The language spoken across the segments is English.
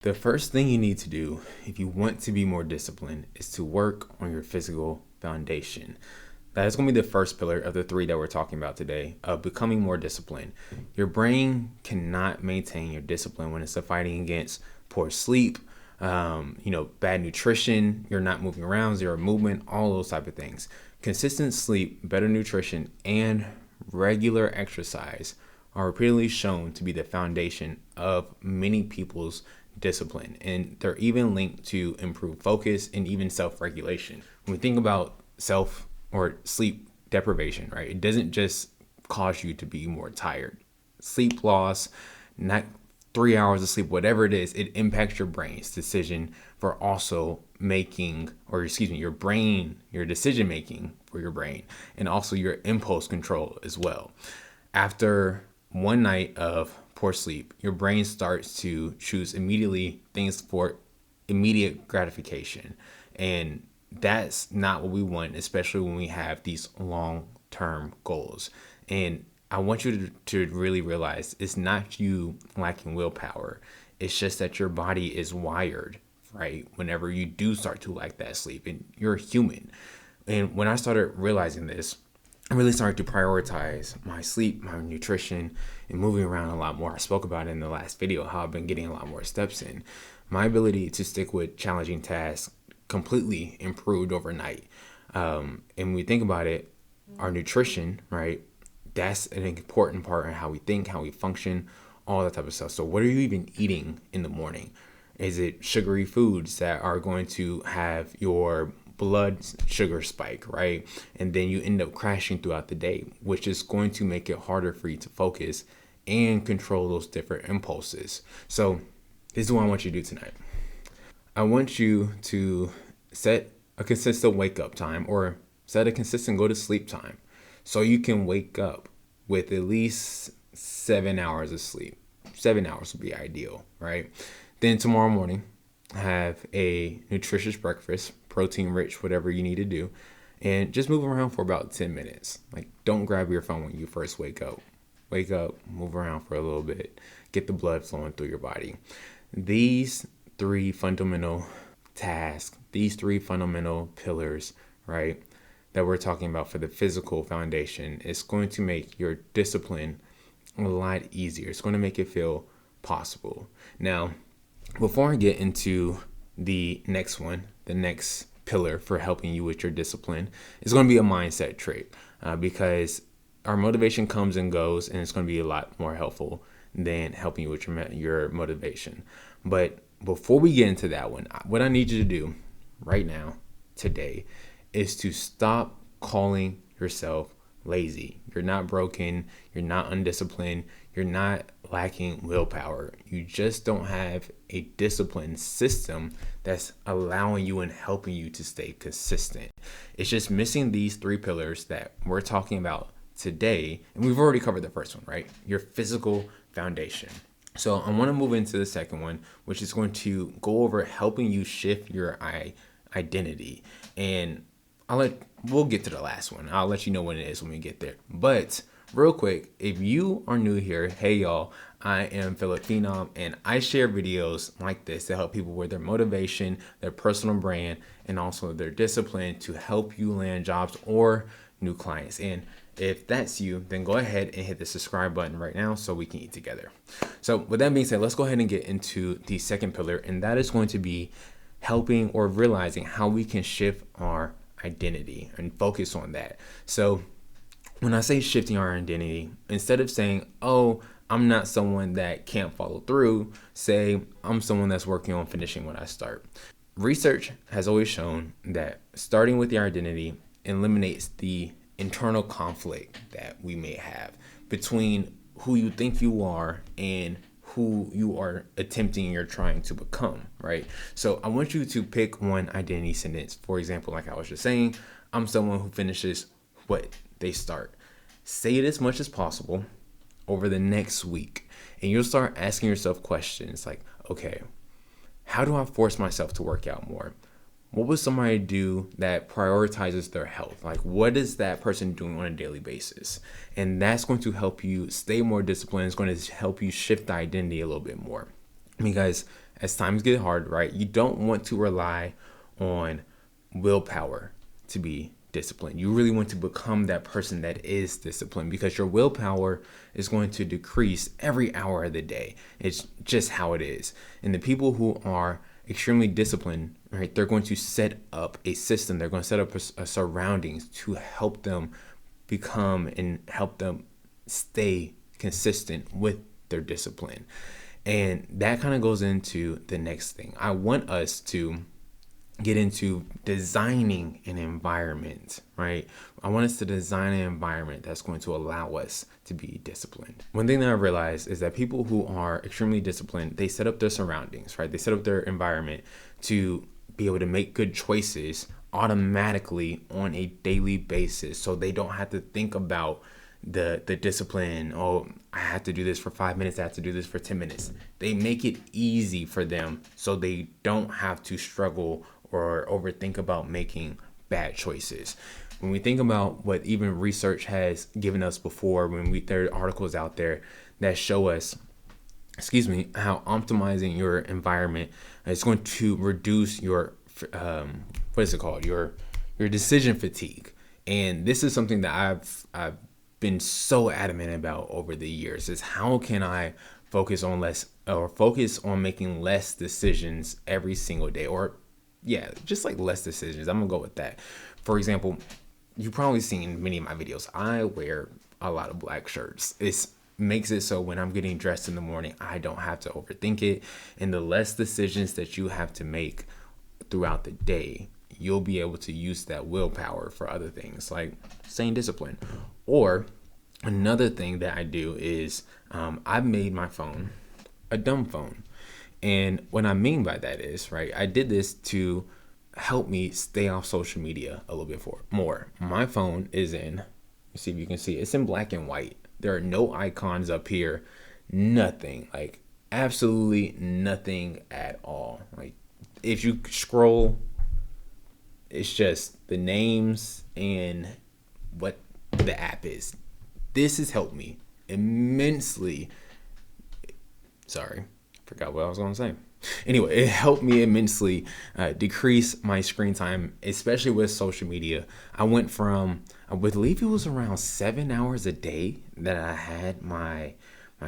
The first thing you need to do if you want to be more disciplined is to work on your physical foundation. That is going to be the first pillar of the three that we're talking about today, of becoming more disciplined. Your brain cannot maintain your discipline when it's fighting against poor sleep, bad nutrition, you're not moving around, zero movement, all those type of things. Consistent sleep, better nutrition, and regular exercise are repeatedly shown to be the foundation of many people's discipline, and they're even linked to improved focus and even self-regulation. When we think about self or sleep deprivation, right, it doesn't just cause you to be more tired. Sleep loss, not 3 hours of sleep, whatever it is, it impacts your brain's decision for also making, your decision making for your brain, and also your impulse control as well. After one night of poor sleep, your brain starts to choose immediately things for immediate gratification. And that's not what we want, especially when we have these long-term goals. And I want you to really realize it's not you lacking willpower. It's just that your body is wired, right? Whenever you do start to lack that sleep, and you're human. And when I started realizing this, I really started to prioritize my sleep, my nutrition, and moving around a lot more. I spoke about it in the last video, how I've been getting a lot more steps in. My ability to stick with challenging tasks completely improved overnight. And when we think about it, our nutrition, right? That's an important part in how we think, how we function, all that type of stuff. So what are you even eating in the morning? Is it sugary foods that are going to have your blood sugar spike, right? And then you end up crashing throughout the day, which is going to make it harder for you to focus and control those different impulses. So this is what I want you to do tonight. I want you to set a consistent wake up time, or set a consistent go to sleep time, so you can wake up with at least 7 hours of sleep. 7 hours would be ideal, right? Then tomorrow morning, have a nutritious breakfast, protein rich, whatever you need to do, and just move around for about 10 minutes. Like, don't grab your phone when you first wake up. Wake up, move around for a little bit, get the blood flowing through your body. These three fundamental tasks, these three fundamental pillars, right, that we're talking about for the physical foundation, is going to make your discipline a lot easier. It's going to make it feel possible. Now, before I get into the next one, the next pillar for helping you with your discipline, is going to be a mindset trait, because our motivation comes and goes, and it's going to be a lot more helpful than helping you with your motivation. But before we get into that one, what I need you to do right now, today, is to stop calling yourself lazy. You're not broken. You're not undisciplined. You're not lacking willpower. You just don't have a disciplined system that's allowing you and helping you to stay consistent. It's just missing these three pillars that we're talking about today. And we've already covered the first one, right? Your physical foundation. So I want to move into the second one, which is going to go over helping you shift your identity. And we'll get to the last one. I'll let you know when it is when we get there. But real quick, if you are new here, hey y'all, I am Phillip Phenom, and I share videos like this to help people with their motivation, their personal brand, and also their discipline to help you land jobs or new clients. And if that's you, then go ahead and hit the subscribe button right now so we can eat together. So with that being said, let's go ahead and get into the second pillar, and that is going to be helping or realizing how we can shift our identity and focus on that. So when I say shifting our identity, instead of saying, oh, I'm not someone that can't follow through, say I'm someone that's working on finishing what I start. Research has always shown that starting with your identity eliminates the internal conflict that we may have between who you think you are and who you are attempting or trying to become, right? So I want you to pick one identity sentence. For example, like I was just saying, I'm someone who finishes what they start. Say it as much as possible over the next week, and you'll start asking yourself questions like, okay, how do I force myself to work out more? What would somebody do that prioritizes their health? Like, what is that person doing on a daily basis? And that's going to help you stay more disciplined. It's going to help you shift the identity a little bit more. Because as times get hard, right, you don't want to rely on willpower to be disciplined. You really want to become that person that is disciplined, because your willpower is going to decrease every hour of the day. It's just how it is. And the people who are extremely disciplined, right, they're going to set up a system. They're going to set up a surroundings to help them become and help them stay consistent with their discipline. And that kind of goes into the next thing. I want us to get into designing an environment, right? I want us to design an environment that's going to allow us to be disciplined. One thing that I realized is that people who are extremely disciplined, they set up their surroundings, right? They set up their environment to be able to make good choices automatically on a daily basis, so they don't have to think about the discipline. Oh, I have to do this for 5 minutes, I have to do this for 10 minutes. They make it easy for them so they don't have to struggle or overthink about making bad choices. When we think about what even research has given us before, there are articles out there that show us, how optimizing your environment is going to reduce your your decision fatigue. And this is something that I've been so adamant about over the years, is how can I focus on making less decisions every single day, or just like less decisions. I'm gonna go with that. For example, you've probably seen many of my videos. I wear a lot of black shirts. It makes it so when I'm getting dressed in the morning, I don't have to overthink it. And the less decisions that you have to make throughout the day, you'll be able to use that willpower for other things like staying disciplined. Or another thing that I do is I've made my phone a dumb phone. And what I mean by that is, right, I did this to help me stay off social media a little bit more. My phone is see if you can see, it's in black and white. There are no icons up here, nothing, like absolutely nothing at all. Like if you scroll, it's just the names and what the app is. This has helped me immensely. Sorry, forgot what I was going to say. Anyway, it helped me immensely decrease my screen time, especially with social media. I went from, I believe it was around 7 hours a day that I had my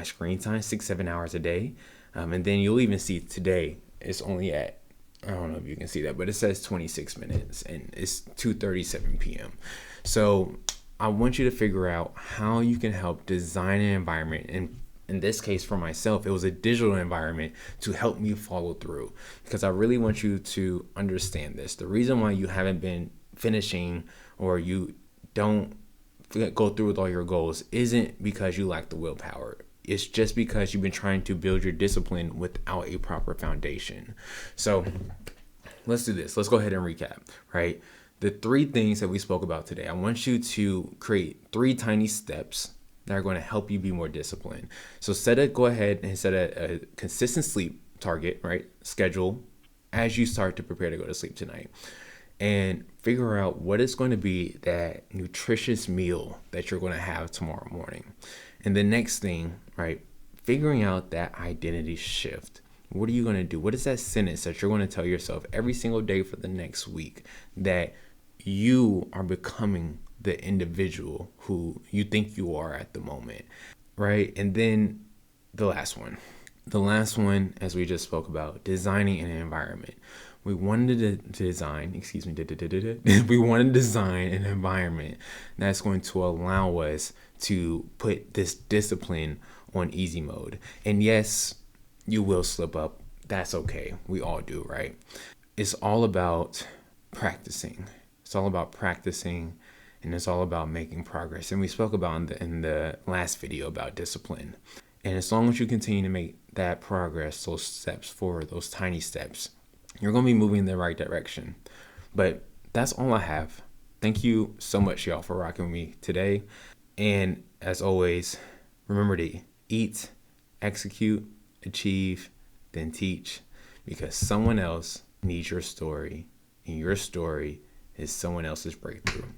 screen time, 6-7 hours a day. And then you'll even see today it's only at, I don't know if you can see that, but it says 26 minutes and it's 2:37 p.m. So I want you to figure out how you can help design an environment. And in this case, for myself, it was a digital environment to help me follow through, because I really want you to understand this. The reason why you haven't been finishing or you don't go through with all your goals isn't because you lack the willpower. It's just because you've been trying to build your discipline without a proper foundation. So let's do this. Let's go ahead and recap, right? The 3 things that we spoke about today. I want you to create 3 tiny steps that are going to help you be more disciplined. So go ahead and set a consistent sleep target, right? Schedule as you start to prepare to go to sleep tonight. And figure out what is going to be that nutritious meal that you're going to have tomorrow morning. And the next thing, right? Figuring out that identity shift. What are you going to do? What is that sentence that you're going to tell yourself every single day for the next week that you are becoming the individual who you think you are at the moment, right? And then the last one, as we just spoke about, designing an environment. We wanted to design an environment that's going to allow us to put this discipline on easy mode. And yes, you will slip up. That's okay. We all do, right? It's all about practicing. And it's all about making progress. And we spoke about in the last video about discipline. And as long as you continue to make that progress, those steps forward, those tiny steps, you're going to be moving in the right direction. But that's all I have. Thank you so much, y'all, for rocking with me today. And as always, remember to eat, execute, achieve, then teach, because someone else needs your story, and your story is someone else's breakthrough.